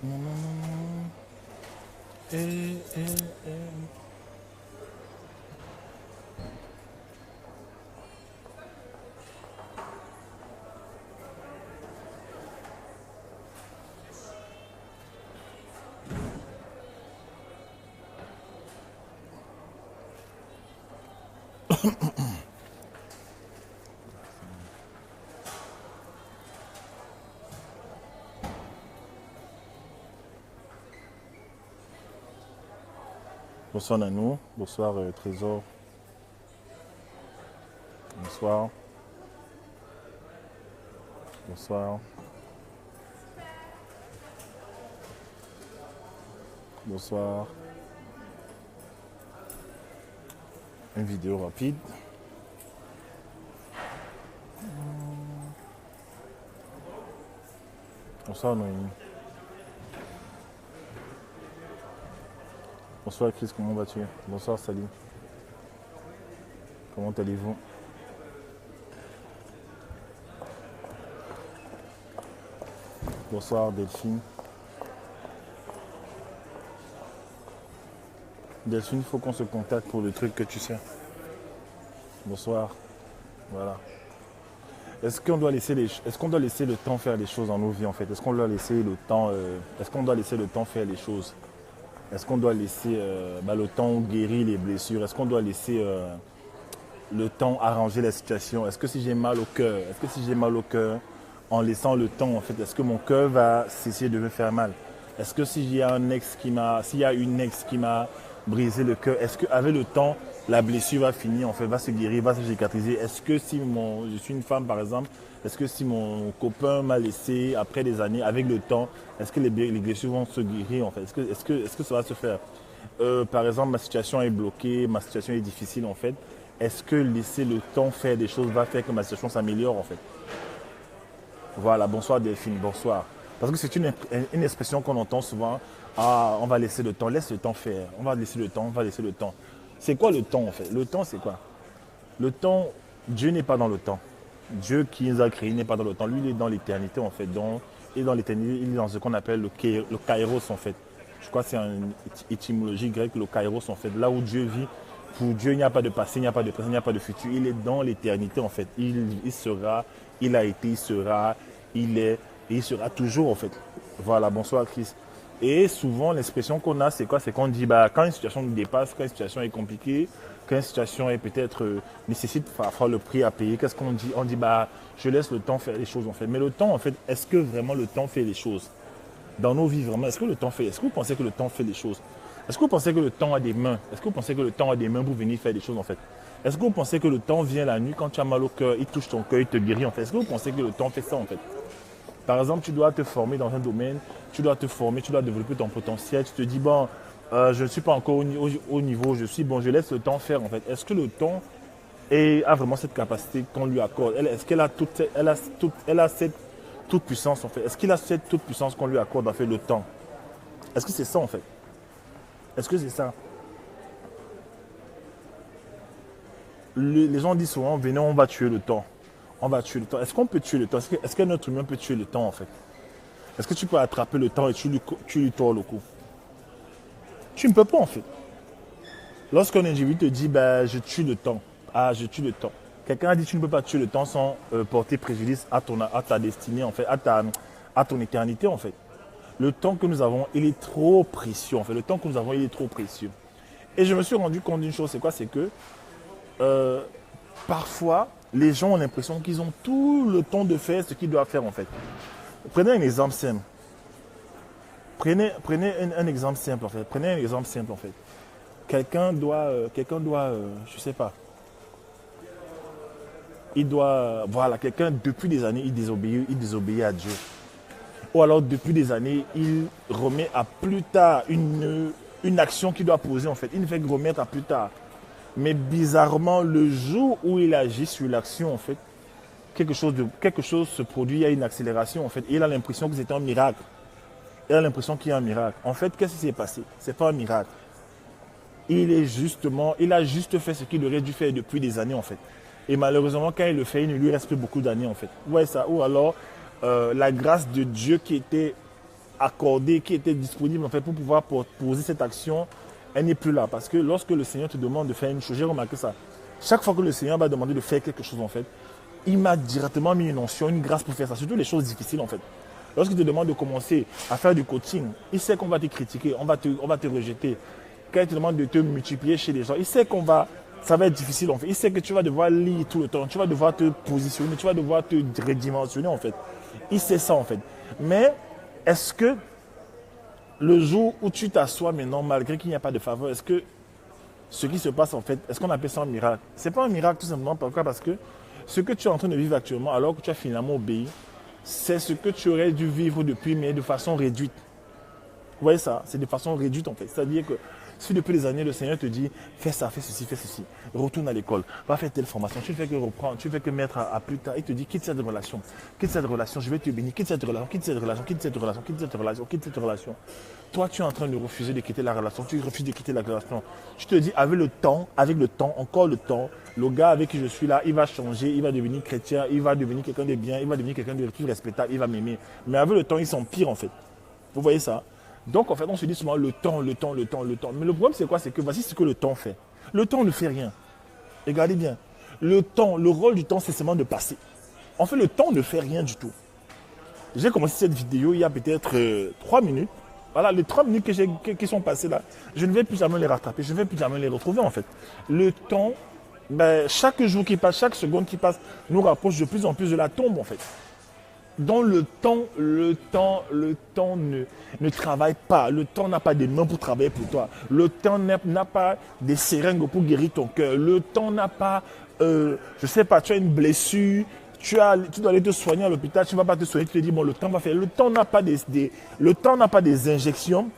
Non, non, non, non. Eh. Bonsoir Nanou, bonsoir Trésor, bonsoir, bonsoir, bonsoir. Une vidéo rapide. Bonsoir Noémie. Bonsoir Chris, comment vas-tu? Bonsoir Sally. Comment allez-vous? Bonsoir Delphine. Delphine, il faut qu'on se contacte pour le truc que tu sais. Bonsoir. Voilà. Est-ce qu'on doit laisser le temps faire les choses dans nos vies en fait? Est-ce qu'on doit laisser le temps faire les choses? Est-ce qu'on doit laisser le temps guérir les blessures? Est-ce qu'on doit laisser le temps arranger la situation? Est-ce que si j'ai mal au cœur, en laissant le temps en fait, est-ce que mon cœur va cesser de me faire mal? Est-ce que s'il y a une ex qui m'a brisé le cœur, est-ce qu'avec le temps, la blessure va finir, en fait, va se guérir, va se cicatriser? Est-ce que si je suis une femme par exemple, est-ce que si mon copain m'a laissé après des années, avec le temps, est-ce que les blessures vont se guérir en fait? Est-ce que ça va se faire? Par exemple, ma situation est bloquée, ma situation est difficile en fait. Est-ce que laisser le temps faire des choses va faire que ma situation s'améliore en fait? Voilà, bonsoir Delphine, bonsoir. Parce que c'est une expression qu'on entend souvent. Ah, on va laisser le temps, laisse le temps faire. On va laisser le temps, on va laisser le temps. C'est quoi le temps en fait? Le temps c'est quoi? Le temps, Dieu n'est pas dans le temps. Dieu qui nous a créés n'est pas dans le temps. Lui, il est dans l'éternité en fait. Et dans l'éternité, il est dans ce qu'on appelle le kairos en fait. Je crois que c'est une étymologie grecque, le kairos en fait. Là où Dieu vit, pour Dieu, il n'y a pas de passé, il n'y a pas de présent, il n'y a pas de futur. Il est dans l'éternité en fait. Il sera, il a été, il sera, il est, et il sera toujours en fait. Voilà, bonsoir Chris. Et souvent, l'expression qu'on a, c'est quoi? C'est qu'on dit, quand une situation nous dépasse, quand une situation est compliquée, quand une situation est peut-être nécessite parfois le prix à payer, qu'est-ce qu'on dit? On dit, je laisse le temps faire les choses en fait. Mais le temps, en fait, est-ce que vraiment le temps fait les choses? Dans nos vies, vraiment, est-ce que le temps fait? Est-ce que vous pensez que le temps fait les choses? Est-ce que vous pensez que le temps a des mains? Est-ce que vous pensez que le temps a des mains pour venir faire des choses en fait? Est-ce que vous pensez que le temps vient la nuit quand tu as mal au cœur, il touche ton cœur, il te guérit en fait? Est-ce que vous pensez que le temps fait ça en fait? Par exemple, tu dois te former dans un domaine, tu dois te former, tu dois développer ton potentiel. Tu te dis, je ne suis pas encore au niveau, je laisse le temps faire en fait. Est-ce que le temps a vraiment cette capacité qu'on lui accorde? Est-ce qu'elle a cette toute puissance en fait? Est-ce qu'il a cette toute puissance qu'on lui accorde en fait le temps? Est-ce que c'est ça en fait? Est-ce que c'est ça? Les gens disent souvent, venez, on va tuer le temps. On va tuer le temps. Est-ce qu'on peut tuer le temps? Est-ce qu'un être humain peut tuer le temps en fait? Est-ce que tu peux attraper le temps et tu lui tords le cou? Tu ne peux pas en fait. Lorsqu'un individu te dit je tue le temps, je tue le temps. Quelqu'un a dit tu ne peux pas tuer le temps sans porter préjudice à ta destinée en fait, à ton éternité en fait. Le temps que nous avons, il est trop précieux en fait. Le temps que nous avons, il est trop précieux. Et je me suis rendu compte d'une chose, c'est quoi? C'est que parfois, les gens ont l'impression qu'ils ont tout le temps de faire ce qu'ils doivent faire en fait. Prenez un exemple simple. Prenez un exemple simple en fait. Prenez un exemple simple en fait. Quelqu'un doit, je sais pas. Quelqu'un depuis des années, il désobéit à Dieu. Ou alors depuis des années, il remet à plus tard une action qu'il doit poser en fait. Il ne fait que remettre à plus tard. Mais bizarrement, le jour où il agit sur l'action en fait, quelque chose se produit, il y a une accélération en fait. Et il a l'impression que c'est un miracle. Il a l'impression qu'il y a un miracle. En fait, qu'est-ce qui s'est passé? C'est pas un miracle. Il a juste fait ce qu'il aurait dû faire depuis des années en fait. Et malheureusement, quand il le fait, il ne lui reste plus beaucoup d'années en fait. Ouais, ça. Ou alors, la grâce de Dieu qui était accordée, qui était disponible en fait pour pouvoir poser cette action, elle n'est plus là. Parce que lorsque le Seigneur te demande de faire une chose, j'ai remarqué ça. Chaque fois que le Seigneur va demander de faire quelque chose en fait, il m'a directement mis une onction, une grâce pour faire ça. Surtout les choses difficiles en fait. Lorsqu'il te demande de commencer à faire du coaching, il sait qu'on va te critiquer, on va te rejeter. Quand il te demande de te multiplier chez les gens, il sait ça va être difficile en fait. Il sait que tu vas devoir lire tout le temps, tu vas devoir te positionner, tu vas devoir te redimensionner en fait. Il sait ça en fait. Mais est-ce que le jour où tu t'assois maintenant, malgré qu'il n'y a pas de faveur, est-ce que ce qui se passe en fait, est-ce qu'on appelle ça un miracle? Ce n'est pas un miracle tout simplement. Pourquoi? Parce que ce que tu es en train de vivre actuellement, alors que tu as finalement obéi, c'est ce que tu aurais dû vivre depuis, mais de façon réduite. Vous voyez ça? C'est de façon réduite en fait. C'est-à-dire que si depuis des années, le Seigneur te dit, fais ça, fais ceci, retourne à l'école, va faire telle formation, tu ne fais que reprendre, tu ne fais que mettre à plus tard, il te dit, quitte cette relation, je vais te bénir, quitte cette relation, quitte cette relation, quitte cette relation, quitte cette relation, quitte cette relation. Toi, tu es en train de refuser de quitter la relation, tu refuses de quitter la relation. Tu te dis, avec le temps, encore le temps, le gars avec qui je suis là, il va changer, il va devenir chrétien, il va devenir quelqu'un de bien, il va devenir quelqu'un de plus respectable, il va m'aimer. Mais avec le temps, il s'empire en fait. Vous voyez ça? Donc, en fait, on se dit souvent le temps. Mais le problème, c'est quoi? C'est que voici ce que le temps fait. Le temps ne fait rien. Regardez bien. Le rôle du temps, c'est seulement de passer. En fait, le temps ne fait rien du tout. J'ai commencé cette vidéo il y a peut-être 3 minutes. Voilà, les 3 minutes qui sont passées là, je ne vais plus jamais les rattraper, je ne vais plus jamais les retrouver en fait. Le temps, chaque jour qui passe, chaque seconde qui passe, nous rapproche de plus en plus de la tombe en fait. Dans le temps ne travaille pas. Le temps n'a pas des mains pour travailler pour toi. Le temps n'a pas des seringues pour guérir ton cœur. Le temps n'a pas, je ne sais pas, tu as une blessure, tu dois aller te soigner à l'hôpital, tu ne vas pas te soigner, tu te dis, bon, le temps va faire. Le temps n'a pas des injections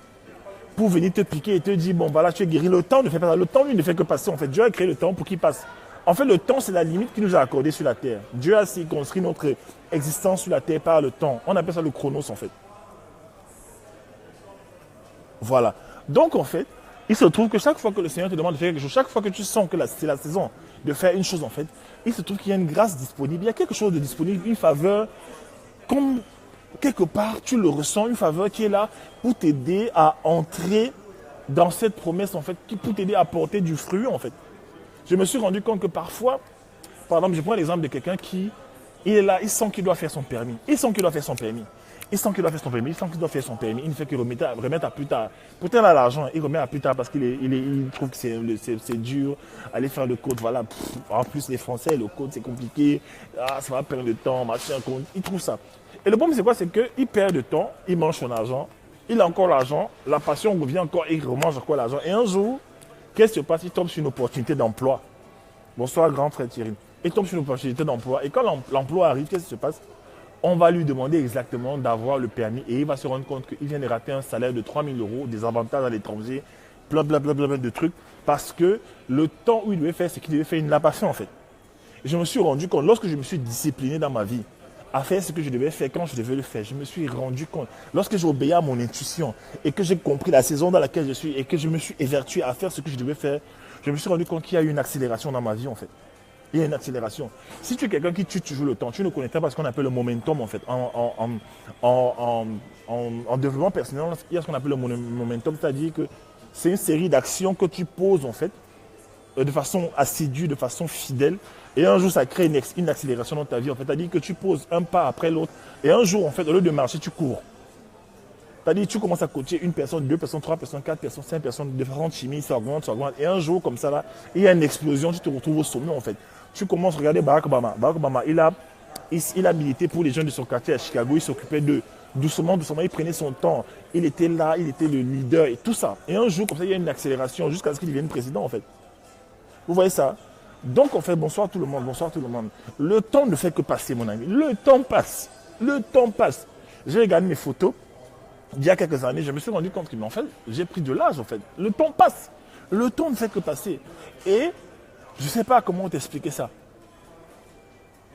pour venir te piquer et te dire, bon, voilà, tu es guéri. Le temps ne fait pas ça. Le temps, lui, ne fait que passer. En fait, Dieu a créé le temps pour qu'il passe. En fait, le temps, c'est la limite qu'il nous a accordée sur la terre. Dieu a circonscrit notre existence sur la terre par le temps. On appelle ça le chronos, en fait. Voilà. Donc, en fait, il se trouve que chaque fois que le Seigneur te demande de faire quelque chose, chaque fois que tu sens que c'est la saison de faire une chose, en fait, il se trouve qu'il y a une grâce disponible. Il y a quelque chose de disponible, une faveur, comme quelque part, tu le ressens, une faveur qui est là pour t'aider à entrer dans cette promesse, en fait, pour t'aider à porter du fruit, en fait. Je me suis rendu compte que parfois, par exemple, je prends l'exemple de quelqu'un qui, il est là, il sent qu'il doit faire son permis. Il sent qu'il doit faire son permis. Il ne fait que remettre à plus tard. Pourtant, il a l'argent, il remet à plus tard parce qu'il trouve que c'est dur. Aller faire le code, voilà. En plus, les Français, le code, c'est compliqué. Ah, ça va perdre de temps, machin. Il trouve ça. Et le problème, c'est quoi? C'est qu'il perd de temps, il mange son argent, il a encore l'argent, la passion revient encore, il remange encore l'argent. Et un jour, qu'est-ce qui se passe? Il tombe sur une opportunité d'emploi. Bonsoir, grand frère Thierry. Il tombe sur une opportunité d'emploi. Et quand l'emploi arrive, qu'est-ce qui se passe? On va lui demander exactement d'avoir le permis. Et il va se rendre compte qu'il vient de rater un salaire de 3 000 €, des avantages à l'étranger, blablabla de trucs. Parce que le temps où il devait faire ce qu'il devait faire, il ne l'a pas fait en fait. Et je me suis rendu compte, lorsque je me suis discipliné dans ma vie, à faire ce que je devais faire quand je devais le faire, je me suis rendu compte, lorsque j'ai obéi à mon intuition et que j'ai compris la saison dans laquelle je suis et que je me suis évertué à faire ce que je devais faire, je me suis rendu compte qu'il y a eu une accélération dans ma vie en fait. Il y a une accélération. Si tu es quelqu'un qui tue toujours le temps, tu ne connais pas ce qu'on appelle le momentum en fait. En développement personnel, il y a ce qu'on appelle le momentum, c'est-à-dire que c'est une série d'actions que tu poses en fait de façon assidue, de façon fidèle. Et un jour, ça crée une accélération dans ta vie. En fait, c'est-à-dire que tu poses un pas après l'autre. Et un jour, en fait, au lieu de marcher, tu cours. C'est-à-dire que tu commences à coacher une personne, 2 personnes, 3 personnes, 4 personnes, 5 personnes, de façon chimique, ça augmente. Et un jour, comme ça, là, il y a une explosion, tu te retrouves au sommet, en fait. Tu commences à regarder Barack Obama. Barack Obama, il a milité pour les jeunes de son quartier à Chicago. Il s'occupait d'eux. Doucement, il prenait son temps. Il était là, il était le leader et tout ça. Et un jour, comme ça, il y a une accélération jusqu'à ce qu'il devienne président, en fait. Vous voyez ça? Donc, on fait bonsoir tout le monde, bonsoir tout le monde. Le temps ne fait que passer, mon ami. Le temps passe. Le temps passe. J'ai regardé mes photos il y a quelques années. Je me suis rendu compte que, en fait, j'ai pris de l'âge, en fait. Le temps passe. Le temps ne fait que passer. Et je ne sais pas comment t'expliquer ça.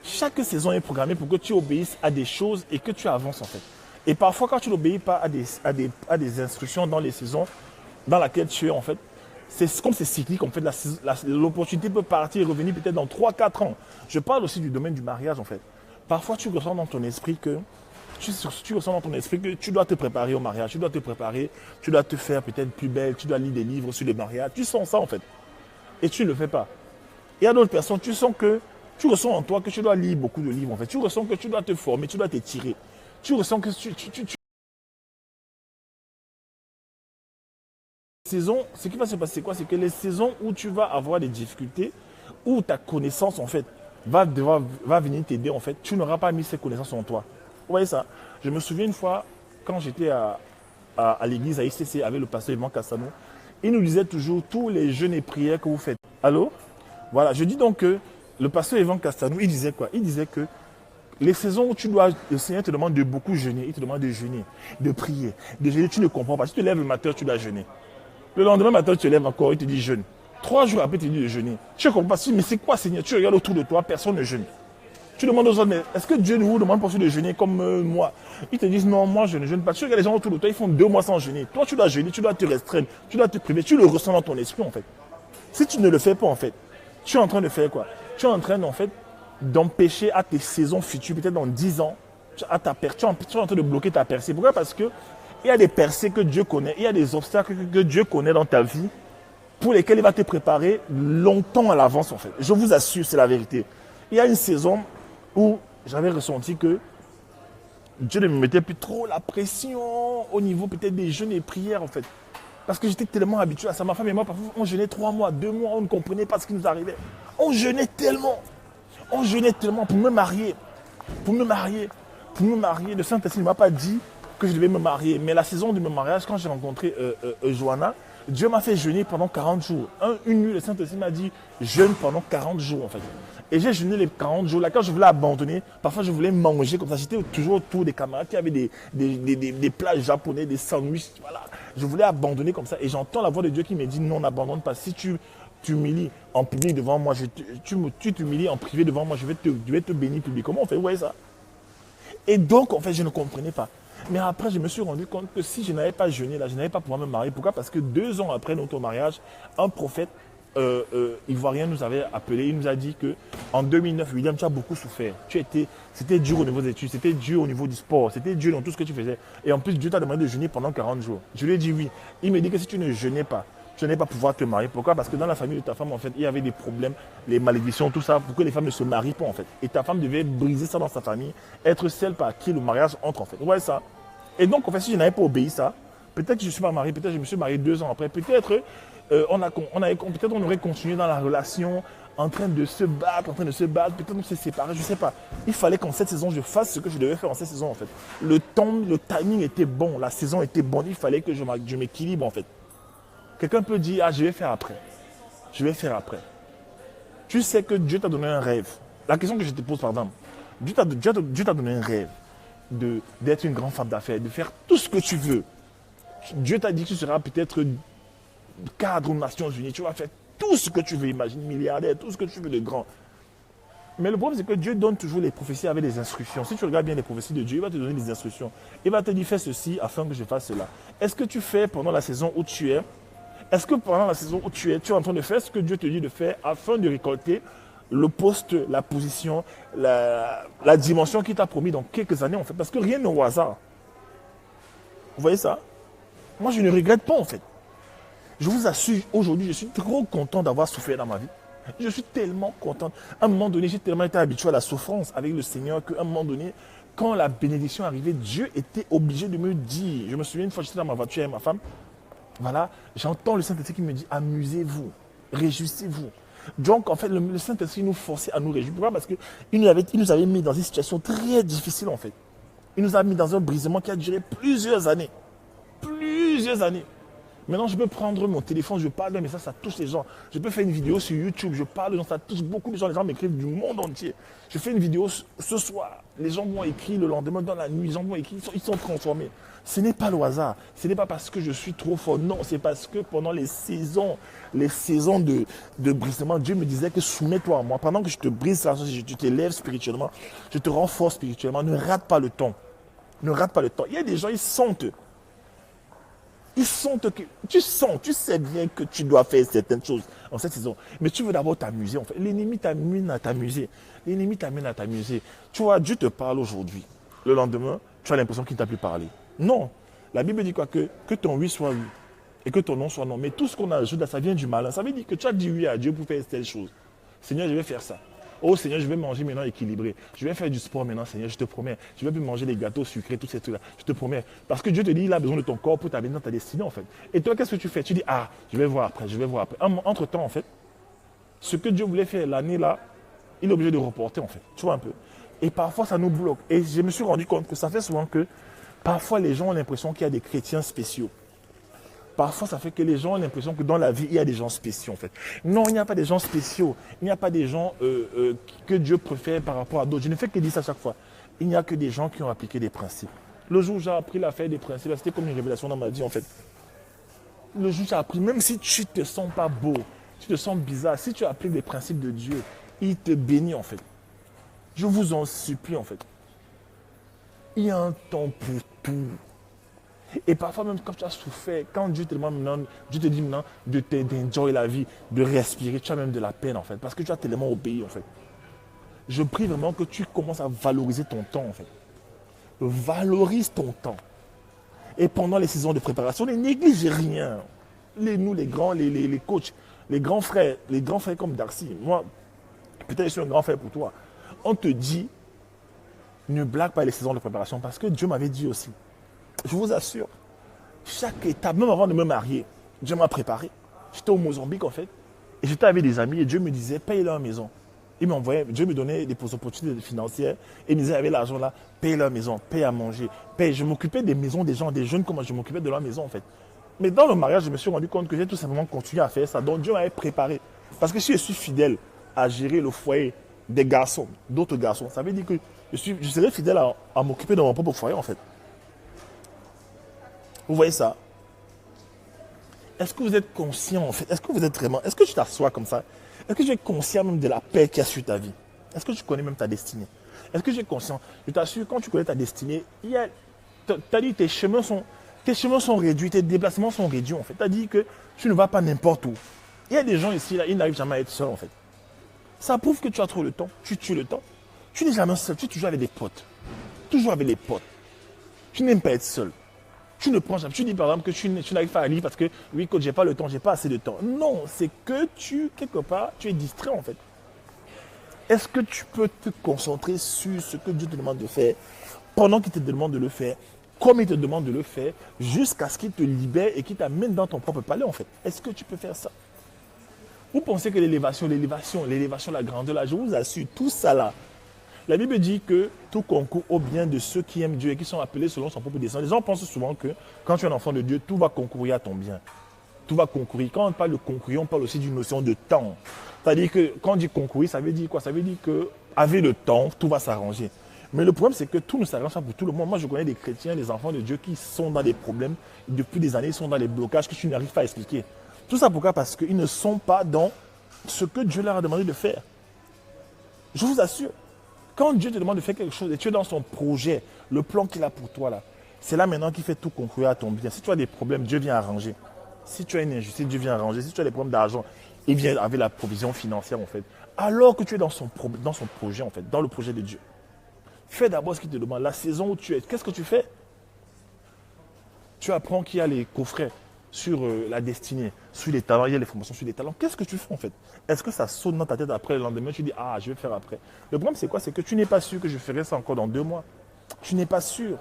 Chaque saison est programmée pour que tu obéisses à des choses et que tu avances, en fait. Et parfois, quand tu n'obéis pas à des instructions dans les saisons dans lesquelles tu es, en fait, comme c'est cyclique, en fait, l'opportunité peut partir et revenir peut-être dans 3-4 ans. Je parle aussi du domaine du mariage, en fait. Parfois, tu ressens dans ton esprit que tu ressens dans ton esprit que tu dois te préparer au mariage, tu dois te préparer, tu dois te faire peut-être plus belle, tu dois lire des livres sur le mariage. Tu sens ça en fait. Et tu ne le fais pas. Il y a d'autres personnes, tu ressens en toi que tu dois lire beaucoup de livres en fait. Tu ressens que tu dois te former, tu dois t'étirer. Tu ressens que saison, ce qui va se passer quoi? C'est que les saisons où tu vas avoir des difficultés, où ta connaissance en fait va venir t'aider en fait, tu n'auras pas mis ces connaissances en toi. Vous voyez ça? Je me souviens une fois, quand j'étais à l'église à ICC avec le pasteur Yvan Cassano, il nous disait toujours tous les jeûnes et prières que vous faites. Allô? Voilà, je dis donc que le pasteur Yvan Cassano, il disait quoi? Il disait que les saisons où le Seigneur te demande de beaucoup jeûner, il te demande de jeûner, de prier, de jeûner, tu ne comprends pas. Si tu te lèves le matin, tu dois jeûner. Le lendemain matin, tu te lèves encore, il te dit jeûne. 3 jours après, il te dit de jeûner. Tu ne comprends pas, mais c'est quoi Seigneur? Tu regardes autour de toi, personne ne jeûne. Tu demandes aux autres, mais est-ce que Dieu ne vous demande pas de jeûner comme moi? Ils te disent non, moi je ne jeûne pas. Tu regardes les gens autour de toi, ils font 2 mois sans jeûner. Toi, tu dois jeûner, tu dois te restreindre, tu dois te priver, tu le ressens dans ton esprit en fait. Si tu ne le fais pas en fait, tu es en train de faire quoi? Tu es en train en fait d'empêcher à tes saisons futures, peut-être dans 10 ans, tu es en train de bloquer ta percée. Pourquoi? Parce que il y a des percées que Dieu connaît, il y a des obstacles que Dieu connaît dans ta vie pour lesquels il va te préparer longtemps à l'avance en fait. Je vous assure, c'est la vérité. Il y a une saison où j'avais ressenti que Dieu ne me mettait plus trop la pression au niveau peut-être des jeûnes et prières en fait. Parce que j'étais tellement habitué à ça. Ma femme et moi, parfois, on jeûnait 3 mois, 2 mois, on ne comprenait pas ce qui nous arrivait. On jeûnait tellement. On jeûnait tellement pour me marier. Pour me marier. Pour me marier. Le Saint-Esprit ne m'a pas dit que je devais me marier. Mais la saison de mon mariage, quand j'ai rencontré Johanna, Dieu m'a fait jeûner pendant 40 jours. Une nuit, le Saint-Esprit m'a dit jeûne pendant 40 jours en fait. Et j'ai jeûné les 40 jours. Là, quand je voulais abandonner, parfois je voulais manger comme ça. J'étais toujours autour des camarades qui avaient des plats japonais, des sandwichs. Voilà. Je voulais abandonner comme ça. Et j'entends la voix de Dieu qui me dit non, n'abandonne pas. Si tu t'humilies en public devant moi, tu t'humilies en privé devant moi, je vais te bénir publiquement. On fait, ouais, ça. Et donc, en fait, je ne comprenais pas. Mais après, je me suis rendu compte que si je n'avais pas jeûné, là, je n'allais pas pouvoir me marier. Pourquoi? Parce que 2 ans après notre mariage, un prophète ivoirien nous avait appelé. Il nous a dit que en 2009, William, tu as beaucoup souffert. C'était dur au niveau des études, c'était dur au niveau du sport, c'était dur dans tout ce que tu faisais. Et en plus, Dieu t'a demandé de jeûner pendant 40 jours. Je lui ai dit oui. Il me dit que si tu ne jeûnais pas, tu n'allais pas pouvoir te marier. Pourquoi? Parce que dans la famille de ta femme, en fait, il y avait des problèmes, les malédictions, tout ça, pour que les femmes ne se marient pas, en fait. Et ta femme devait briser ça dans sa famille, être celle par qui le mariage entre, en fait. Ouais, ça. Et donc, en fait, si je n'avais pas obéi ça, peut-être que je ne suis pas marié, peut-être que je me suis marié 2 ans après, peut-être peut-être on aurait continué dans la relation, en train de se battre, peut-être on s'est séparés, je ne sais pas. Il fallait qu'en cette saison, je fasse ce que je devais faire en cette saison, en fait. Le timing était bon, la saison était bonne, il fallait que je m'équilibre, en fait. Quelqu'un peut dire, ah, je vais faire après. Je vais faire après. Tu sais que Dieu t'a donné un rêve. La question que je te pose, pardon. Dieu t'a donné un rêve d'être une grande femme d'affaires, de faire tout ce que tu veux. Dieu t'a dit que tu seras peut-être cadre aux Nations Unies. Tu vas faire tout ce que tu veux, imagine, milliardaire, tout ce que tu veux de grand. Mais le problème, c'est que Dieu donne toujours les prophéties avec des instructions. Si tu regardes bien les prophéties de Dieu, il va te donner des instructions. Il va te dire, fais ceci afin que je fasse cela. Est-ce que tu fais pendant la saison où tu es? Est-ce que pendant la saison où tu es en train de faire ce que Dieu te dit de faire afin de récolter le poste, la position, la dimension qu'il t'a promis dans quelques années, en fait? Parce que rien n'est au hasard. Vous voyez ça? Moi, je ne regrette pas, en fait. Je vous assure, aujourd'hui, je suis trop content d'avoir souffert dans ma vie. Je suis tellement content. À un moment donné, j'ai tellement été habitué à la souffrance avec le Seigneur qu'à un moment donné, quand la bénédiction arrivait, Dieu était obligé de me dire. Je me souviens une fois, j'étais dans ma voiture avec ma femme. Voilà, j'entends le Saint-Esprit qui me dit, amusez-vous, réjouissez-vous. Donc, en fait, le Saint-Esprit nous forçait à nous réjouir. Pourquoi? Parce qu'il nous avait mis dans une situation très difficile, en fait. Il nous a mis dans un brisement qui a duré plusieurs années. Plusieurs années. Maintenant, je peux prendre mon téléphone, je parle, mais ça touche les gens. Je peux faire une vidéo sur YouTube, je parle, ça touche beaucoup de gens. Les gens m'écrivent du monde entier. Je fais une vidéo ce soir. Les gens vont écrire le lendemain, dans la nuit, les gens vont écrire, ils sont transformés. Ce n'est pas le hasard. Ce n'est pas parce que je suis trop fort. Non, c'est parce que pendant les saisons de brisement, Dieu me disait que soumets-toi à moi. Pendant que je te brise, je t'élève spirituellement, je te renforce spirituellement. Ne rate pas le temps. Ne rate pas le temps. Il y a des gens, ils sentent que tu sais bien que tu dois faire certaines choses en cette saison. Mais tu veux d'abord t'amuser. En fait. L'ennemi t'amène à t'amuser. L'ennemi t'amène à t'amuser. Tu vois, Dieu te parle aujourd'hui. Le lendemain, tu as l'impression qu'il ne t'a plus parlé. Non. La Bible dit quoi? Que ton oui soit oui et que ton non soit non. Mais tout ce qu'on ajoute là, ça vient du malin. Ça veut dire que tu as dit oui à Dieu pour faire telle chose. Seigneur, je vais faire ça. Oh Seigneur, je vais manger maintenant équilibré. Je vais faire du sport maintenant, Seigneur, je te promets. Je vais plus manger les gâteaux sucrés, tous ces trucs-là. Je te promets. Parce que Dieu te dit, il a besoin de ton corps pour t'amener dans ta destinée, en fait. Et toi, qu'est-ce que tu fais? Tu dis, ah, je vais voir après, je vais voir après. Entre-temps, en fait, ce que Dieu voulait faire l'année là, il est obligé de reporter, en fait. Tu vois un peu. Et parfois, ça nous bloque. Et je me suis rendu compte que ça fait souvent que, parfois, les gens ont l'impression qu'il y a des chrétiens spéciaux. Parfois, ça fait que les gens ont l'impression que dans la vie, il y a des gens spéciaux, en fait. Non, il n'y a pas des gens spéciaux. Il n'y a pas des gens que Dieu préfère par rapport à d'autres. Je ne fais que dire ça à chaque fois. Il n'y a que des gens qui ont appliqué des principes. Le jour où j'ai appris l'affaire des principes, c'était comme une révélation dans ma vie, en fait. Le jour où j'ai appris, même si tu ne te sens pas beau, tu te sens bizarre, si tu appliques les principes de Dieu, il te bénit, en fait. Je vous en supplie, en fait. Il y a un temps pour tout. Et parfois même quand tu as souffert, quand Dieu te demande maintenant, Dieu te dit maintenant d'enjoy la vie, de respirer, tu as même de la peine en fait, parce que tu as tellement obéi en fait. Je prie vraiment que tu commences à valoriser ton temps en fait. Valorise ton temps. Et pendant les saisons de préparation, ne néglige rien. Nous les grands, les coachs, les grands frères comme Darcy, moi, peut-être je suis un grand frère pour toi. On te dit, ne blague pas les saisons de préparation, parce que Dieu m'avait dit aussi. Je vous assure, chaque étape, même avant de me marier, Dieu m'a préparé. J'étais au Mozambique en fait, et j'étais avec des amis et Dieu me disait, paye leur maison. Il m'envoyait, Dieu me donnait des opportunités financières et il me disait, avec l'argent là, paye leur maison, paye à manger, paye. Je m'occupais des maisons des gens, des jeunes, comme je m'occupais de leur maison en fait. Mais dans le mariage, je me suis rendu compte que j'ai tout simplement continué à faire ça. Donc Dieu m'avait préparé. Parce que si je suis fidèle à gérer le foyer des garçons, d'autres garçons, ça veut dire que je serai fidèle à m'occuper de mon propre foyer en fait. Vous voyez ça? Est-ce que vous êtes conscient en fait? Est-ce que vous êtes vraiment... Est-ce que tu t'assois comme ça? Est-ce que tu es conscient même de la paix qu'il y a sur ta vie? Est-ce que tu connais même ta destinée? Est-ce que tu es conscient? Je t'assure, quand tu connais ta destinée, tu as dit tes chemins sont réduits, tes déplacements sont réduits en fait. Tu as dit que tu ne vas pas n'importe où. Il y a des gens ici, là, ils n'arrivent jamais à être seuls en fait. Ça prouve que tu as trop le temps, tu tues le temps. Tu n'es jamais seul, tu es toujours avec des potes. Toujours avec les potes. Tu n'aimes pas être seul. Tu ne prends jamais. Tu dis par exemple que tu n'arrives pas à lire parce que oui, coach, j'ai pas le temps, j'ai pas assez de temps. Non, c'est que quelque part, tu es distrait en fait. Est-ce que tu peux te concentrer sur ce que Dieu te demande de faire pendant qu'il te demande de le faire, comme il te demande de le faire, jusqu'à ce qu'il te libère et qu'il t'amène dans ton propre palais en fait? Est-ce que tu peux faire ça? Vous pensez que l'élévation, la grandeur, là, je vous assure, tout ça là, la Bible dit que tout concourt au bien de ceux qui aiment Dieu et qui sont appelés selon son propre dessein. Les gens pensent souvent que quand tu es un enfant de Dieu, tout va concourir à ton bien. Tout va concourir. Quand on parle de concourir, on parle aussi d'une notion de temps. C'est-à-dire que quand on dit concourir, ça veut dire quoi? Ça veut dire qu'avec le temps, tout va s'arranger. Mais le problème, c'est que tout ne s'arrange pas pour tout le monde. Moi, je connais des chrétiens, des enfants de Dieu qui sont dans des problèmes. Depuis des années, ils sont dans des blocages que tu n'arrives pas à expliquer. Tout ça pourquoi? Parce qu'ils ne sont pas dans ce que Dieu leur a demandé de faire. Je vous assure. Quand Dieu te demande de faire quelque chose et tu es dans son projet, le plan qu'il a pour toi là, c'est là maintenant qu'il fait tout concourir à ton bien. Si tu as des problèmes, Dieu vient arranger. Si tu as une injustice, Dieu vient arranger. Si tu as des problèmes d'argent, il vient avec la provision financière en fait. Alors que tu es dans son projet en fait, dans le projet de Dieu. Fais d'abord ce qu'il te demande. La saison où tu es, qu'est-ce que tu fais? Tu apprends qu'il y a les coffrets sur la destinée, sur les talents, il y a les formations sur les talents. Qu'est-ce que tu fais en fait? Est-ce que ça saute dans ta tête après le lendemain? Tu dis, ah, je vais faire après. Le problème, c'est quoi? C'est que tu n'es pas sûr que je ferai ça encore dans 2 mois. Tu n'es pas sûr.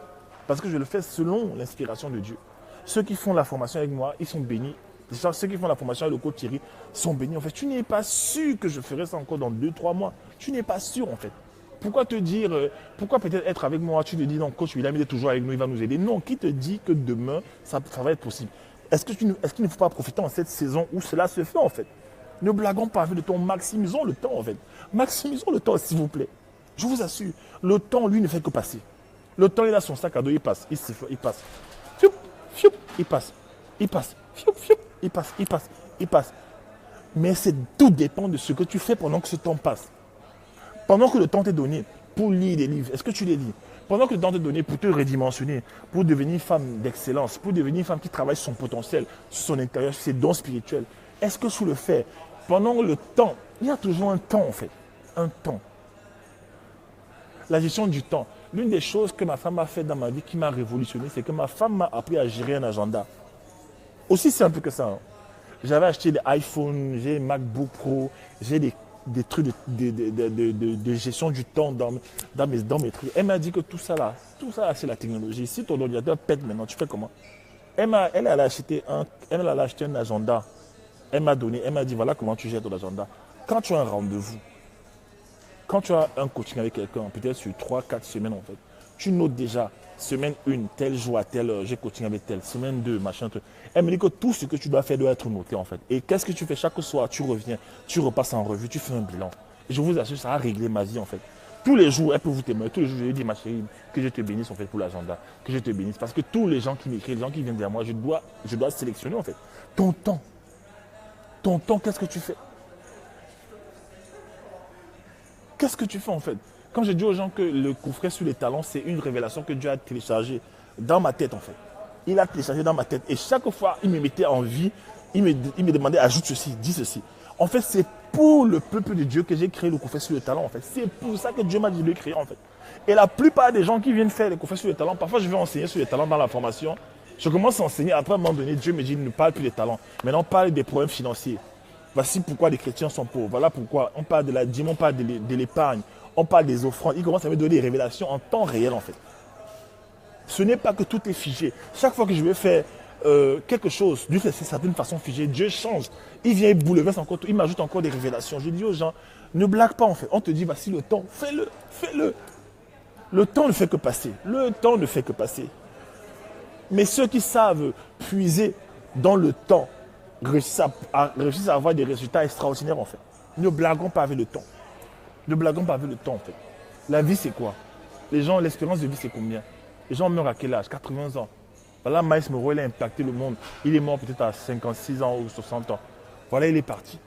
Parce que je le fais selon l'inspiration de Dieu. Ceux qui font la formation avec moi, ils sont bénis. Ceux qui font la formation avec le coach Thierry sont bénis. En fait, tu n'es pas sûr que je ferai ça encore dans 2-3 mois. Tu n'es pas sûr en fait. Pourquoi te dire, pourquoi peut-être être avec moi? Tu te dis, non, coach William, il est toujours avec nous, il va nous aider. Non, qui te dit que demain, ça va être possible? Est-ce qu'il ne faut pas profiter en cette saison où cela se fait en fait? Ne blaguons pas avec le temps, maximisons le temps en fait. Maximisons le temps s'il vous plaît. Je vous assure, le temps lui ne fait que passer. Le temps il a son sac à dos, il passe, il passe. Fioup, fioup, il passe, il passe, fioup, fioup, il passe, il passe, il passe. Mais tout dépend de ce que tu fais pendant que ce temps passe. Pendant que le temps t'est donné pour lire des livres, est-ce que tu les lis? Pendant que le temps t'est donné pour te redimensionner, pour devenir une femme d'excellence, pour devenir une femme qui travaille sur son potentiel, sur son intérieur, sur ses dons spirituels, est-ce que tu le fais? Pendant le temps, il y a toujours un temps en fait. Un temps. La gestion du temps. L'une des choses que ma femme a fait dans ma vie qui m'a révolutionné, c'est que ma femme m'a appris à gérer un agenda. Aussi simple que ça. Hein. J'avais acheté des iPhones, j'ai des MacBook Pro, j'ai des trucs de gestion du temps dans mes trucs. Elle m'a dit que tout ça là, c'est la technologie. Si ton ordinateur pète maintenant, tu fais comment? Elle a acheté un agenda. Elle m'a dit voilà comment tu gères ton agenda. Quand tu as un rendez-vous, quand tu as un coaching avec quelqu'un, peut-être sur 3-4 semaines en fait, tu notes déjà, semaine 1, tel jour à telle heure, j'ai coaching avec tel, semaine 2, machin, truc. Elle me dit que tout ce que tu dois faire doit être noté en fait. Et qu'est-ce que tu fais chaque soir? Tu reviens, tu repasses en revue, tu fais un bilan. Et je vous assure, ça a réglé ma vie en fait. Tous les jours, elle peut vous témoigner, tous les jours, je lui dis ma chérie, que je te bénisse en fait pour l'agenda, que je te bénisse. Parce que tous les gens qui m'écrivent, les gens qui viennent vers moi, je dois sélectionner en fait. Ton temps, qu'est-ce que tu fais? Qu'est-ce que tu fais en fait? Quand j'ai dit aux gens que le coffret sur les talents, c'est une révélation que Dieu a téléchargée dans ma tête en fait. Il a téléchargé dans ma tête. Et chaque fois, il me mettait en vie, il me demandait ajoute ceci, dis ceci. En fait, c'est pour le peuple de Dieu que j'ai créé le coffret sur les talents en fait. C'est pour ça que Dieu m'a dit de le créer en fait. Et la plupart des gens qui viennent faire les coffrets sur les talents, parfois je vais enseigner sur les talents dans la formation. Je commence à enseigner, après à un moment donné, Dieu me dit ne parle plus des talents. Maintenant, parle des problèmes financiers. Voici pourquoi les chrétiens sont pauvres. Voilà pourquoi on parle de la dîme, on parle de l'épargne, on parle des offrandes. Il commence à me donner des révélations en temps réel en fait. Ce n'est pas que tout est figé. Chaque fois que je vais faire quelque chose d'une certaine façon figée, Dieu change. Il vient, il bouleverse encore tout, il m'ajoute encore des révélations. Je dis aux gens, ne blague pas en fait. On te dit, voici le temps, fais-le. Le temps ne fait que passer. Le temps ne fait que passer. Mais ceux qui savent puiser dans le temps, réussissent à avoir des résultats extraordinaires en fait. Ne blaguons pas avec le temps. Ne blaguons pas avec le temps en fait. La vie c'est quoi? Les gens, l'espérance de vie c'est combien? Les gens meurent à quel âge? 80 ans. Voilà, Miles Monroe, il a impacté le monde. Il est mort peut-être à 56 ans ou 60 ans. Voilà, il est parti.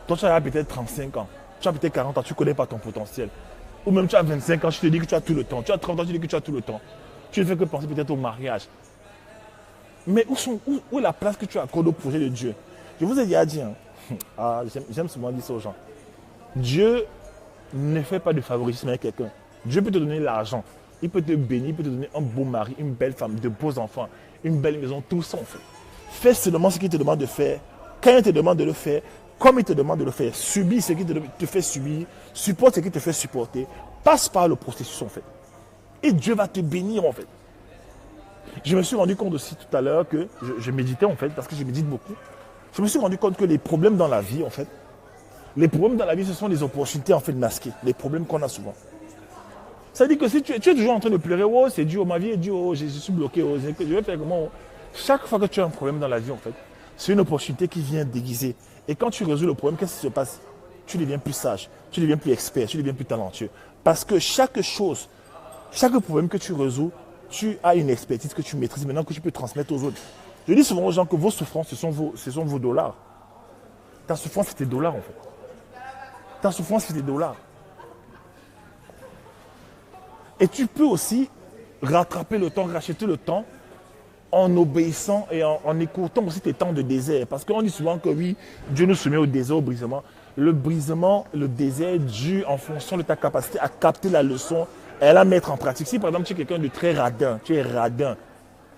Toi, tu as peut-être 35 ans. Tu as peut-être 40 ans, tu ne connais pas ton potentiel. Ou même tu as 25 ans, je te dis que tu as tout le temps. Tu as 30 ans, tu dis que tu as tout le temps. Tu ne fais que penser peut-être au mariage. Mais où est la place que tu accordes au projet de Dieu? Je vous ai déjà dit, j'aime souvent dire ça aux gens. Dieu ne fait pas de favoritisme avec quelqu'un. Dieu peut te donner l'argent. Il peut te bénir, il peut te donner un beau mari, une belle femme, de beaux enfants, une belle maison, tout ça en fait. Fais seulement ce qu'il te demande de faire, quand il te demande de le faire, comme il te demande de le faire. Subis ce qu'il te fait subir, supporte ce qu'il te fait supporter. Passe par le processus en fait. Et Dieu va te bénir en fait. Je me suis rendu compte aussi tout à l'heure que je méditais en fait, parce que je médite beaucoup. Je me suis rendu compte que les problèmes dans la vie en fait, les problèmes dans la vie ce sont les opportunités en fait masquées, les problèmes qu'on a souvent. Ça veut dire que si tu es toujours en train de pleurer, oh c'est dur, ma vie est dure, oh, je suis bloqué, oh, je vais faire comment. Chaque fois que tu as un problème dans la vie en fait, c'est une opportunité qui vient déguiser. Et quand tu résous le problème, qu'est-ce qui se passe? Tu deviens plus sage, tu deviens plus expert, tu deviens plus talentueux. Parce que chaque chose, chaque problème que tu résous, tu as une expertise que tu maîtrises maintenant, que tu peux transmettre aux autres. Je dis souvent aux gens que vos souffrances, ce sont vos dollars. Ta souffrance, c'est tes dollars en fait. Ta souffrance, c'est tes dollars. Et tu peux aussi rattraper le temps, racheter le temps en obéissant et en écoutant aussi tes temps de désert. Parce qu'on dit souvent que oui, Dieu nous soumet au désert, au brisement. Le brisement, le désert, Dieu, en fonction de ta capacité à capter la leçon et à la mettre en pratique. Si par exemple tu es quelqu'un de très radin, tu es radin,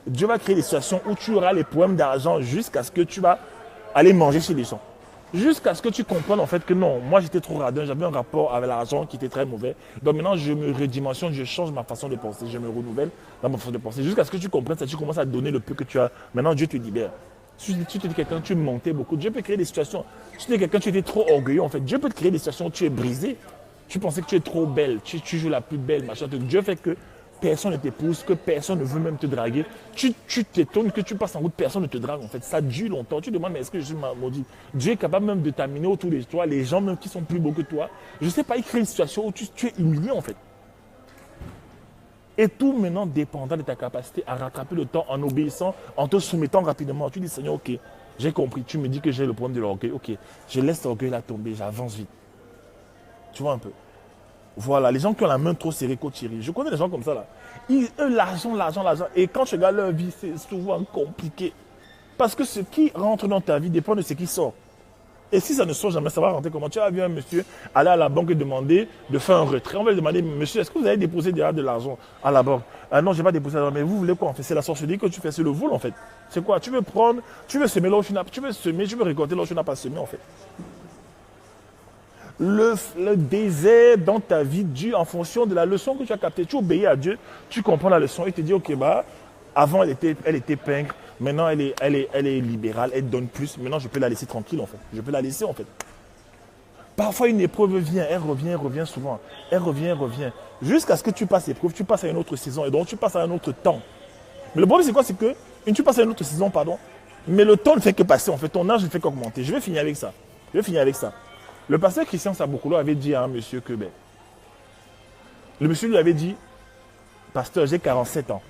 Dieu va créer des situations où tu auras les problèmes d'argent jusqu'à ce que tu vas aller manger chez les gens. Jusqu'à ce que tu comprennes en fait que non, moi j'étais trop radin, j'avais un rapport avec l'argent qui était très mauvais. Donc maintenant je me redimensionne, je change ma façon de penser, je me renouvelle dans ma façon de penser. Jusqu'à ce que tu comprennes ça, tu commences à donner le peu que tu as. Maintenant Dieu te libère. Si tu te dis quelqu'un, tu mentais beaucoup, Dieu peut créer des situations. Si tu es quelqu'un, tu étais trop orgueilleux en fait, Dieu peut te créer des situations où tu es brisé. Tu pensais que tu es trop belle, tu joues la plus belle, machin. Dieu fait que personne ne t'épouse, que personne ne veut même te draguer. Tu t'étonnes que tu passes en route, personne ne te drague en fait. Ça dure longtemps. Tu te demandes, mais est-ce que je suis maudit? Dieu est capable même de t'amener autour de toi, les gens même qui sont plus beaux que toi. Je ne sais pas, il crée une situation où tu es humilié en fait. Et tout maintenant dépendant de ta capacité à rattraper le temps en obéissant, en te soumettant rapidement. Tu dis, Seigneur, ok, j'ai compris. Tu me dis que j'ai le problème de l'orgueil. Ok, je laisse l'orgueil là tomber, j'avance vite. Tu vois un peu. Voilà, les gens qui ont la main trop serrée qu'au Thierry. Je connais des gens comme ça là. L'argent. Et quand tu regardes leur vie, c'est souvent compliqué. Parce que ce qui rentre dans ta vie dépend de ce qui sort. Et si ça ne sort jamais, ça va rentrer comment? Tu vas bien, monsieur, aller à la banque et demander de faire un retrait. On va lui demander, monsieur, est-ce que vous avez déposé déjà de l'argent à la banque? Ah non, je n'ai pas déposé l'argent. Mais vous voulez quoi en fait? C'est la sorcellerie que tu fais, c'est le vol en fait. C'est quoi? Tu veux prendre, tu veux semer là où tu n'as pas, tu veux semer, tu veux récolter là où tu n'as pas semé en fait. Le désert dans ta vie dû en fonction de la leçon que tu as captée. Tu obéis à Dieu, tu comprends la leçon et tu te dis, ok, bah, avant elle était pingre, maintenant elle est libérale, elle donne plus, maintenant je peux la laisser tranquille en fait. Je peux la laisser en fait. Parfois une épreuve vient, elle revient souvent. Elle revient. Jusqu'à ce que tu passes l'épreuve, tu passes à une autre saison et donc tu passes à un autre temps. Mais le problème c'est quoi? C'est que tu passes à une autre saison, pardon, mais le temps ne fait que passer en fait, ton âge ne fait qu'augmenter. Je vais finir avec ça. Le pasteur Christian Saboukoulou avait dit à un monsieur que, ben, le monsieur lui avait dit, pasteur, j'ai 47 ans.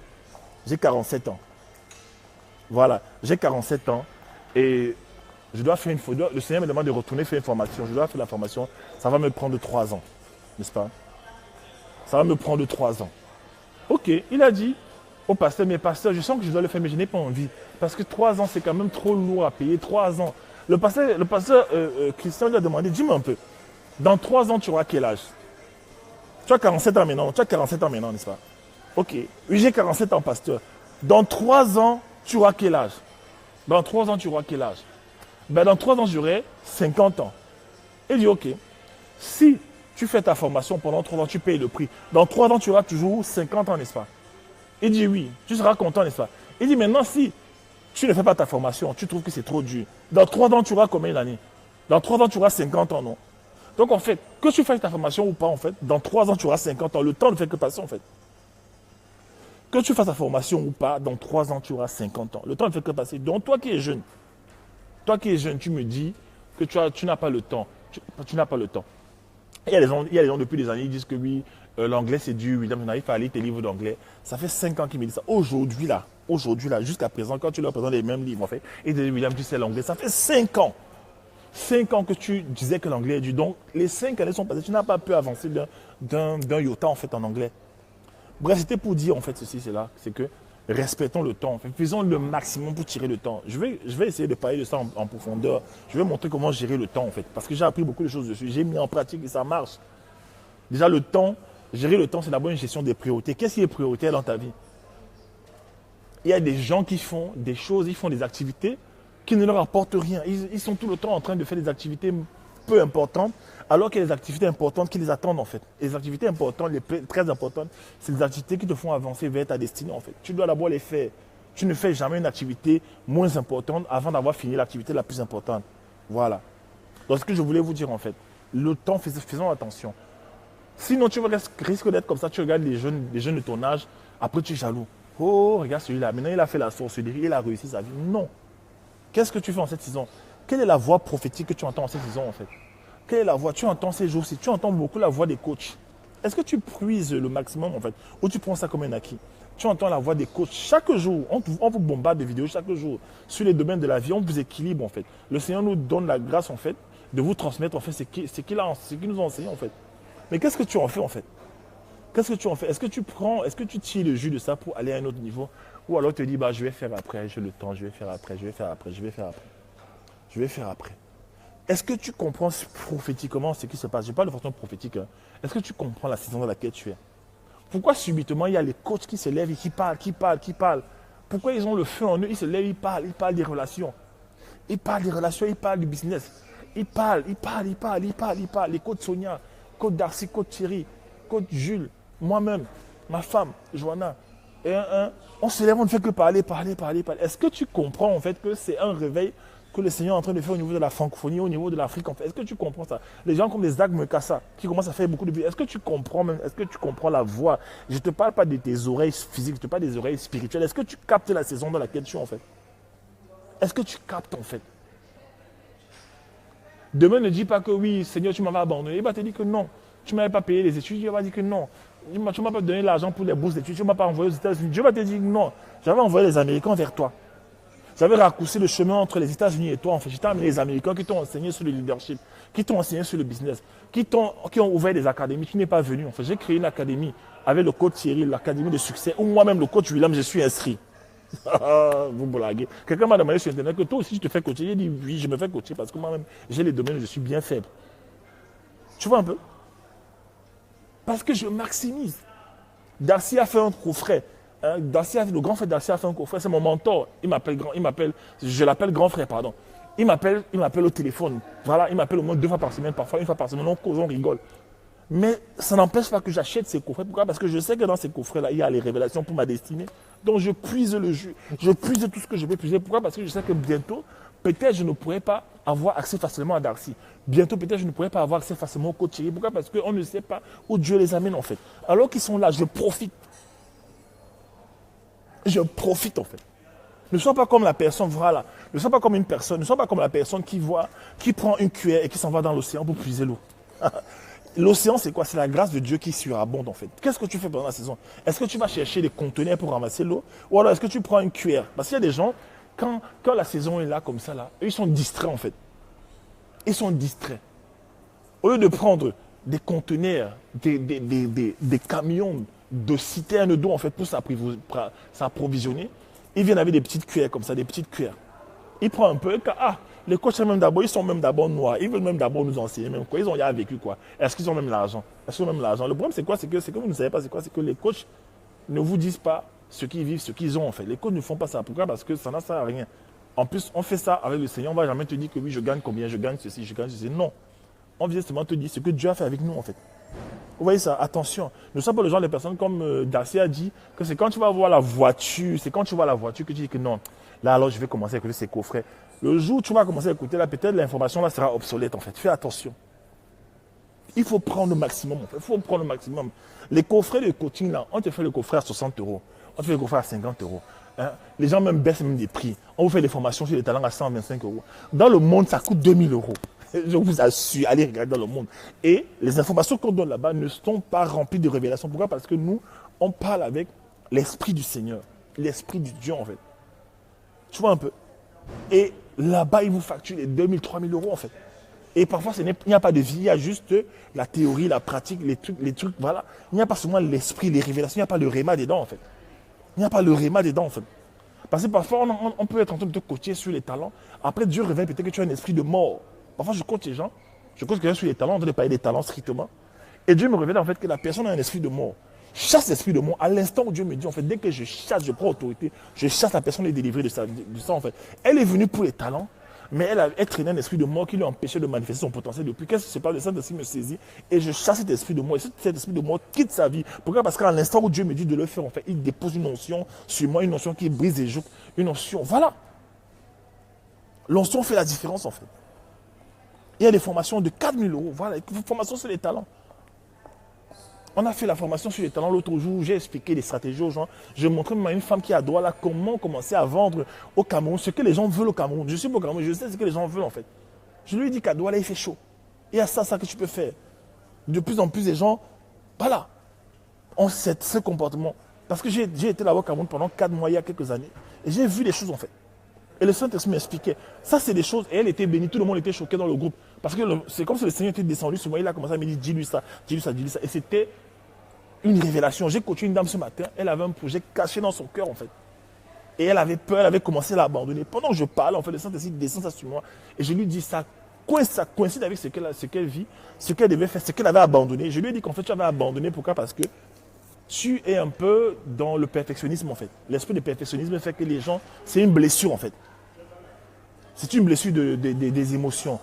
J'ai 47 ans. Voilà, j'ai 47 ans et je dois faire une photo. Le Seigneur me demande de retourner faire une formation. Je dois faire la formation. Ça va me prendre 3 ans, n'est-ce pas? Ça va me prendre 3 ans. Ok, il a dit au pasteur, mais pasteur, je sens que je dois le faire, mais je n'ai pas envie. Parce que 3 ans, c'est quand même trop lourd à payer. 3 ans. Le pasteur Christian lui a demandé, dis-moi un peu, dans 3 ans, tu auras quel âge? Tu as 47 ans maintenant, n'est-ce pas? Ok, oui, j'ai 47 ans, pasteur. Dans 3 ans, tu auras quel âge? Dans 3 ans, tu auras quel âge? Ben, dans 3 ans, j'aurai 50 ans. Il dit, ok, si tu fais ta formation pendant 3 ans, tu payes le prix. Dans 3 ans, tu auras toujours 50 ans, n'est-ce pas? Il dit, oui, tu seras content, n'est-ce pas? Il dit, maintenant, si tu ne fais pas ta formation, tu trouves que c'est trop dur. Dans 3 ans, tu auras combien d'années? Dans 3 ans, tu auras 50 ans, non? Donc, en fait, que tu fasses ta formation ou pas, en fait, dans 3 ans, tu auras 50 ans. Le temps ne fait que passer, en fait. Que tu fasses ta formation ou pas, dans 3 ans, tu auras 50 ans. Le temps ne fait que passer. Donc, toi qui es jeune, tu me dis que tu n'as pas le temps. Tu n'as pas le temps. Il y a des gens depuis des années qui disent que oui, l'anglais c'est dur, William, tu n'arrives pas à lire tes livres d'anglais. Ça fait 5 ans qu'ils me disent ça. Aujourd'hui là, jusqu'à présent, quand tu leur présentes les mêmes livres, en fait, et ils disent, William, tu sais l'anglais, ça fait 5 ans. 5 ans que tu disais que l'anglais est dur. Donc, les 5 années sont passées, tu n'as pas pu avancer d'un iota, en fait, en anglais. Bref, c'était pour dire, en fait, ceci, c'est là, c'est que respectons le temps. En fait, faisons le maximum pour tirer le temps. Je vais essayer de parler de ça en profondeur. Je vais montrer comment gérer le temps, en fait, parce que j'ai appris beaucoup de choses dessus. J'ai mis en pratique et ça marche. Déjà, le temps, gérer le temps, c'est d'abord une gestion des priorités. Qu'est-ce qui est prioritaire dans ta vie? Il y a des gens qui font des choses, ils font des activités qui ne leur apportent rien. Ils sont tout le temps en train de faire des activités peu importantes, alors qu'il y a des activités importantes qui les attendent en fait. Et les activités importantes, très importantes, c'est les activités qui te font avancer vers ta destinée en fait. Tu dois d'abord les faire. Tu ne fais jamais une activité moins importante avant d'avoir fini l'activité la plus importante. Voilà. Donc ce que je voulais vous dire en fait, le temps, faisons attention. Sinon tu risques d'être comme ça, tu regardes les jeunes de ton âge, après tu es jaloux. Oh, regarde celui-là, maintenant il a fait la sorcellerie, il a réussi sa vie. Non. Qu'est-ce que tu fais en cette saison? Quelle est la voix prophétique que tu entends en cette saison en fait? Quelle est la voix? Tu entends ces jours-ci, tu entends beaucoup la voix des coachs. Est-ce que tu puises le maximum en fait? Ou tu prends ça comme un acquis? Tu entends la voix des coachs chaque jour. On vous bombarde de vidéos chaque jour. Sur les domaines de la vie, on vous équilibre en fait. Le Seigneur nous donne la grâce en fait de vous transmettre en fait ce qu'il nous a enseigné en fait. Mais qu'est-ce que tu en fais en fait? Qu'est-ce que tu en fais? Est-ce que tu tires le jus de ça pour aller à un autre niveau? Ou alors tu te dis, bah, je vais faire après, j'ai le temps, je vais faire après. Est-ce que tu comprends prophétiquement ce qui se passe? Je parle de façon prophétique. Hein. Est-ce que tu comprends la saison dans laquelle tu es? Pourquoi subitement il y a les coachs qui se lèvent et qui parlent? Pourquoi ils ont le feu en eux? Ils se lèvent, ils parlent des relations. Ils parlent du business. Ils parlent. Les coachs Sonia, coach Darcy, coach Thierry, coach Jules, moi-même, ma femme, Joanna. On se lève, on ne fait que parler. Est-ce que tu comprends en fait que c'est un réveil que le Seigneur est en train de faire au niveau de la francophonie, au niveau de l'Afrique en fait? Est-ce que tu comprends ça? Les gens comme les Zach Mekassa qui commencent à faire beaucoup de vues. Est-ce que tu comprends la voix? Je ne te parle pas de tes oreilles physiques, je te parle des oreilles spirituelles. Est-ce que tu captes la saison dans laquelle tu es en fait? Est-ce que tu captes en fait? Demain ne dis pas que oui, Seigneur, tu m'avais abandonné. Il va te dire que non. Tu ne m'avais pas payé les études. Il va dire que non. Tu ne m'as pas donné l'argent pour les bourses d'études. Tu ne m'as pas envoyé aux États-Unis. Dieu va te dire non. J'avais envoyé les Américains vers toi. J'avais raccourci le chemin entre les États-Unis et toi. En fait, j'ai amené les Américains qui t'ont enseigné sur le leadership, qui t'ont enseigné sur le business, qui ont ouvert des académies. Tu n'es pas venu. En fait, j'ai créé une académie avec le coach Thierry, l'académie de succès, où moi-même, le coach William, je suis inscrit. Vous blaguez. Quelqu'un m'a demandé sur Internet que toi aussi, tu te fais coacher. J'ai dit oui, je me fais coacher parce que moi-même, j'ai les domaines où je suis bien faible. Tu vois un peu? Parce que je maximise. Darcy a fait un coffret. Hein, le grand frère Darcy a fait un coffret. C'est mon mentor. Je l'appelle grand frère, pardon. Il m'appelle au téléphone. Voilà, il m'appelle au moins 2 fois par semaine, parfois 1 fois par semaine. On cause, on rigole. Mais ça n'empêche pas que j'achète ces coffrets. Pourquoi? Parce que je sais que dans ces coffrets-là, il y a les révélations pour ma destinée. Donc je puise je puise tout ce que je peux puiser. Pourquoi? Parce que je sais que bientôt, peut-être je ne pourrai pas avoir accès facilement à Darcy. Bientôt, peut-être je ne pourrai pas avoir accès facilement au coach Thierry. Pourquoi? Parce qu'on ne sait pas où Dieu les amène en fait. Alors qu'ils sont là, je profite. Je profite en fait. Ne sois pas comme la personne, voilà. Ne sois pas comme une personne, ne sois pas comme la personne qui prend une cuillère et qui s'en va dans l'océan pour puiser l'eau. L'océan, c'est quoi? C'est la grâce de Dieu qui surabonde en fait. Qu'est-ce que tu fais pendant la saison? Est-ce que tu vas chercher des conteneurs pour ramasser l'eau? Ou alors est-ce que tu prends une cuillère? Parce qu'il y a des gens, quand la saison est là comme ça, là, ils sont distraits en fait. Ils sont distraits. Au lieu de prendre des conteneurs, des camions de citernes d'eau en fait pour s'approvisionner, ils viennent avec des petites cuillères comme ça, des petites cuillères. Ils prennent un peu, les coachs ils sont même d'abord noirs, ils veulent même d'abord nous enseigner même quoi, ils ont déjà vécu quoi. Est-ce qu'ils ont même l'argent? Est-ce qu'ils ont même l'argent? Le problème c'est quoi? C'est que vous ne savez pas c'est quoi? C'est que les coachs ne vous disent pas ce qu'ils vivent, ce qu'ils ont en fait. Les coachs ne font pas ça. Pourquoi? Parce que ça n'a sert à rien. En plus, on fait ça avec le Seigneur, on ne va jamais te dire que oui, je gagne combien, je gagne ceci, je gagne ceci. Non. On vient seulement te dire ce que Dieu a fait avec nous en fait. Vous voyez ça? Attention. Ne sois pas le genre de personnes comme Darcy a dit, que c'est quand tu vas voir la voiture, c'est quand tu vois la voiture que tu dis que non, là alors je vais commencer à écouter ces coffrets. Le jour où tu vas commencer à écouter, là peut-être l'information là sera obsolète en fait. Fais attention. Il faut prendre le maximum en fait. Il faut prendre le maximum. Les coffrets de coaching là, on te fait le coffret à 60 euros. On te fait le coffret à 50 euros. Hein? Les gens même baissent même des prix. On vous fait des formations sur les talents à 125 euros. Dans le monde, ça coûte 2000 euros. Je vous assure, allez regarder dans le monde. Et les informations qu'on donne là-bas ne sont pas remplies de révélations. Pourquoi? Parce que nous, on parle avec l'esprit du Seigneur, l'esprit du Dieu en fait. Tu vois un peu? Et là-bas, ils vous facturent les 2000, 3000 euros en fait. Et parfois, il n'y a pas de vie, il y a juste la théorie, la pratique, les trucs, voilà. Il n'y a pas seulement l'esprit, les révélations, il n'y a pas le réma dedans en fait. Il n'y a pas le réma dedans en fait. Parce que parfois, on peut être en train de te coacher sur les talents. Après, Dieu révèle peut-être que tu as un esprit de mort. Parfois, je coach les gens, je coach quelqu'un sur les talents, on doit parler des talents strictement. Et Dieu me révèle en fait que la personne a un esprit de mort. Chasse l'esprit de mort. À l'instant où Dieu me dit, en fait, dès que je chasse, je prends autorité, je chasse la personne et délivrer de ça en fait. Elle est venue pour les talents, mais elle traînait un esprit de mort qui lui empêchait de manifester son potentiel. Depuis qu'est-ce qui se passe, le Saint-Esprit me saisit et je chasse cet esprit de mort. Et cet esprit de mort quitte sa vie. Pourquoi? Parce qu'à l'instant où Dieu me dit de le faire, en fait, il dépose une onction sur moi, une onction qui brise les joues, une onction. Voilà. L'onction fait la différence en fait. Il y a des formations de 4000 euros. Voilà, des formations sur les talents. On a fait la formation sur les talents l'autre jour. J'ai expliqué des stratégies aux gens. Je montrais même à une femme qui est à Douala comment commencer à vendre au Cameroun ce que les gens veulent au Cameroun. Je suis au Cameroun, je sais ce que les gens veulent en fait. Je lui ai dit qu'à Douala, il fait chaud. Il y a ça que tu peux faire. De plus en plus, les gens, voilà, ont ce comportement. Parce que j'ai été là-bas au Cameroun pendant 4 mois, il y a quelques années. Et j'ai vu des choses en fait. Et le Saint-Esprit m'expliquait. Ça, c'est des choses. Et elle était bénie. Tout le monde était choqué dans le groupe. Parce que c'est comme si le Seigneur était descendu sur moi. Il a commencé à me dire, dis-lui ça, dis-lui ça, dis-lui ça. Et c'était une révélation. J'ai coaché une dame ce matin. Elle avait un projet caché dans son cœur, en fait. Et elle avait peur. Elle avait commencé à l'abandonner. Pendant que je parle, en fait, le Saint-Esprit descend ça sur moi. Et je lui dis, ça coïncide avec ce qu'elle vit, ce qu'elle devait faire, ce qu'elle avait abandonné. Je lui ai dit qu'en fait, tu avais abandonné. Pourquoi? Parce que tu es un peu dans le perfectionnisme, en fait. L'esprit de perfectionnisme fait que les gens, c'est une blessure, en fait. C'est une blessure des émotions.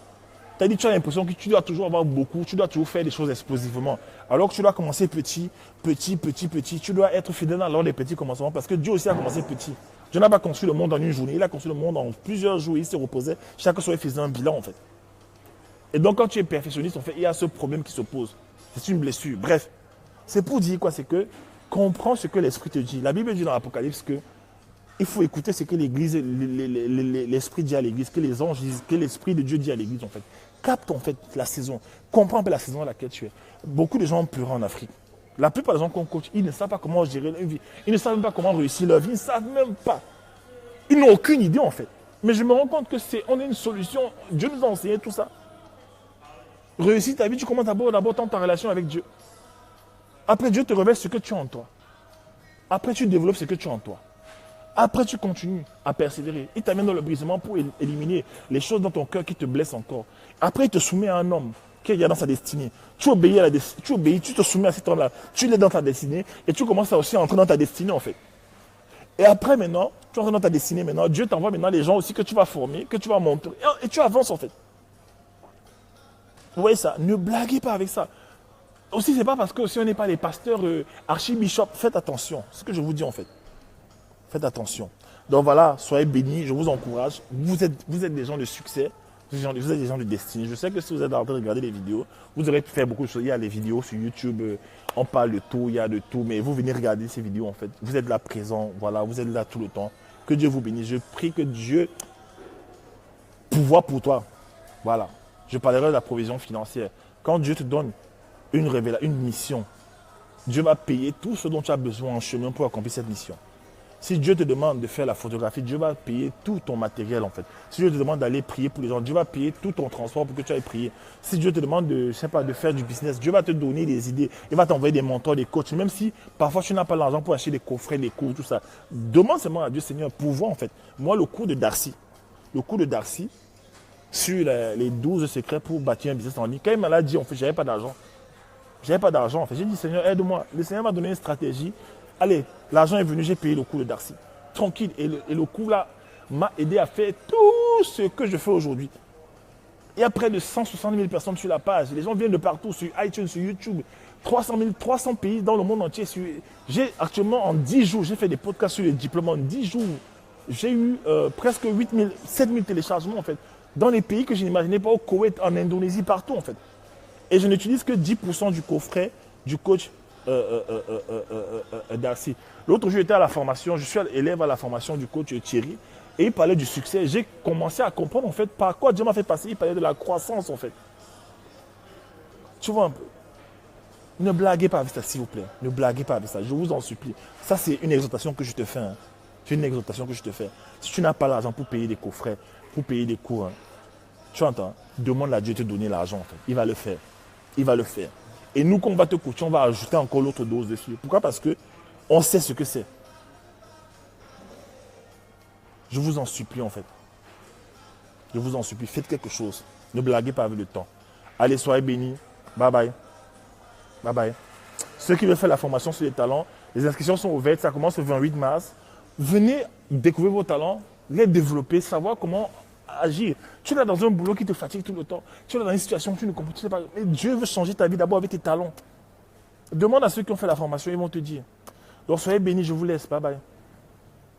C'est-à-dire que tu as l'impression que tu dois toujours avoir beaucoup, tu dois toujours faire des choses explosivement. Alors que tu dois commencer petit. Tu dois être fidèle lors des petits commencements parce que Dieu aussi a commencé petit. Dieu n'a pas construit le monde en une journée, il a construit le monde en plusieurs jours, il se reposait. Chaque soir, il faisait un bilan, en fait. Et donc, quand tu es perfectionniste, en fait, il y a ce problème qui se pose. C'est une blessure. Bref, c'est pour dire quoi? C'est que comprends ce que l'Esprit te dit. La Bible dit dans l'Apocalypse que il faut écouter ce que l'Église, l'Esprit dit à l'Église, que les anges disent, que l'Esprit de Dieu dit à l'Église, en fait. Capte, en fait, la saison. Comprends un peu la saison dans laquelle tu es. Beaucoup de gens ont pleuré en Afrique. La plupart des gens qu'on coach, ils ne savent pas comment gérer leur vie. Ils ne savent même pas comment réussir leur vie. Ils ne savent même pas. Ils n'ont aucune idée, en fait. Mais je me rends compte que on a une solution. Dieu nous a enseigné tout ça. Réussir ta vie, tu commences d'abord ta relation avec Dieu. Après, Dieu te révèle ce que tu as en toi. Après, tu développes ce que tu as en toi. Après, tu continues à persévérer. Il t'amène dans le brisement pour éliminer les choses dans ton cœur qui te blessent encore. Après, il te soumet à un homme qui est dans sa destinée. Tu obéis, tu te soumets à cet homme-là. Tu l'es dans ta destinée et tu commences à aussi entrer dans ta destinée en fait. Et après maintenant, tu entres dans ta destinée maintenant. Dieu t'envoie maintenant les gens aussi que tu vas former, que tu vas monter. Et tu avances en fait. Vous voyez ça? Ne blaguez pas avec ça. Aussi, c'est pas parce que si on n'est pas les pasteurs archibishops, faites attention. C'est ce que je vous dis en fait. Faites attention. Donc voilà, soyez bénis, je vous encourage. Vous êtes des gens de succès, vous êtes des gens de destinée. Je sais que si vous êtes en train de regarder les vidéos, vous aurez pu faire beaucoup de choses. Il y a les vidéos sur YouTube, on parle de tout, il y a de tout, mais vous venez regarder ces vidéos en fait. Vous êtes là présent, voilà, vous êtes là tout le temps. Que Dieu vous bénisse. Je prie que Dieu pouvoir pour toi. Voilà. Je parlerai de la provision financière. Quand Dieu te donne une mission, Dieu va payer tout ce dont tu as besoin en chemin pour accomplir cette mission. Si Dieu te demande de faire la photographie, Dieu va payer tout ton matériel en fait. Si Dieu te demande d'aller prier pour les gens, Dieu va payer tout ton transport pour que tu ailles prier. Si Dieu te demande de, je sais pas, de faire du business, Dieu va te donner des idées. Il va t'envoyer des mentors, des coachs. Même si parfois tu n'as pas l'argent pour acheter des coffrets, des cours, tout ça. Demande seulement à Dieu, Seigneur, pour voir en fait. Moi, le cours de Darcy sur les 12 secrets pour bâtir un business en ligne, quand il m'a dit, en fait, j'avais pas d'argent. J'avais pas d'argent en fait. J'ai dit, Seigneur, aide-moi. Le Seigneur m'a donné une stratégie. Allez, l'argent est venu, j'ai payé le cours de Darcy. Tranquille. Et le cours là m'a aidé à faire tout ce que je fais aujourd'hui. Il y a près de 160 000 personnes sur la page. Les gens viennent de partout, sur iTunes, sur YouTube. 300 pays dans le monde entier. J'ai actuellement, en 10 jours, j'ai fait des podcasts sur les diplômes. En 10 jours, j'ai eu presque 7 000 téléchargements en fait. Dans les pays que je n'imaginais pas, au Koweït, en Indonésie, partout en fait. Et je n'utilise que 10% du coffret du coach Darcy. L'autre jour, j'étais à la formation, je suis élève à la formation du coach Thierry, et il parlait du succès. J'ai commencé à comprendre en fait par quoi Dieu m'a fait passer. Il parlait de la croissance en fait. Tu vois un peu. Ne blaguez pas avec ça, s'il vous plaît. Ne blaguez pas avec ça, je vous en supplie. Ça, c'est une exhortation que je te fais. Hein. C'est une exhortation que je te fais. Si tu n'as pas l'argent pour payer des coffrets, pour payer des cours, hein, tu entends, demande à Dieu de te donner l'argent en fait. Il va le faire. Il va le faire. Et nous, quand on va te coacher, on va ajouter encore l'autre dose dessus. Pourquoi? Parce qu'on sait ce que c'est. Je vous en supplie, en fait. Je vous en supplie, faites quelque chose. Ne blaguez pas avec le temps. Allez, soyez bénis. Bye bye. Bye bye. Ceux qui veulent faire la formation sur les talents, les inscriptions sont ouvertes. Ça commence le 28 mars. Venez découvrir vos talents, les développer, savoir comment agir. Tu es là dans un boulot qui te fatigue tout le temps. Tu es là dans une situation où tu ne comprends pas. Mais Dieu veut changer ta vie d'abord avec tes talents. Demande à ceux qui ont fait la formation, ils vont te dire. Donc soyez bénis, je vous laisse. Bye bye.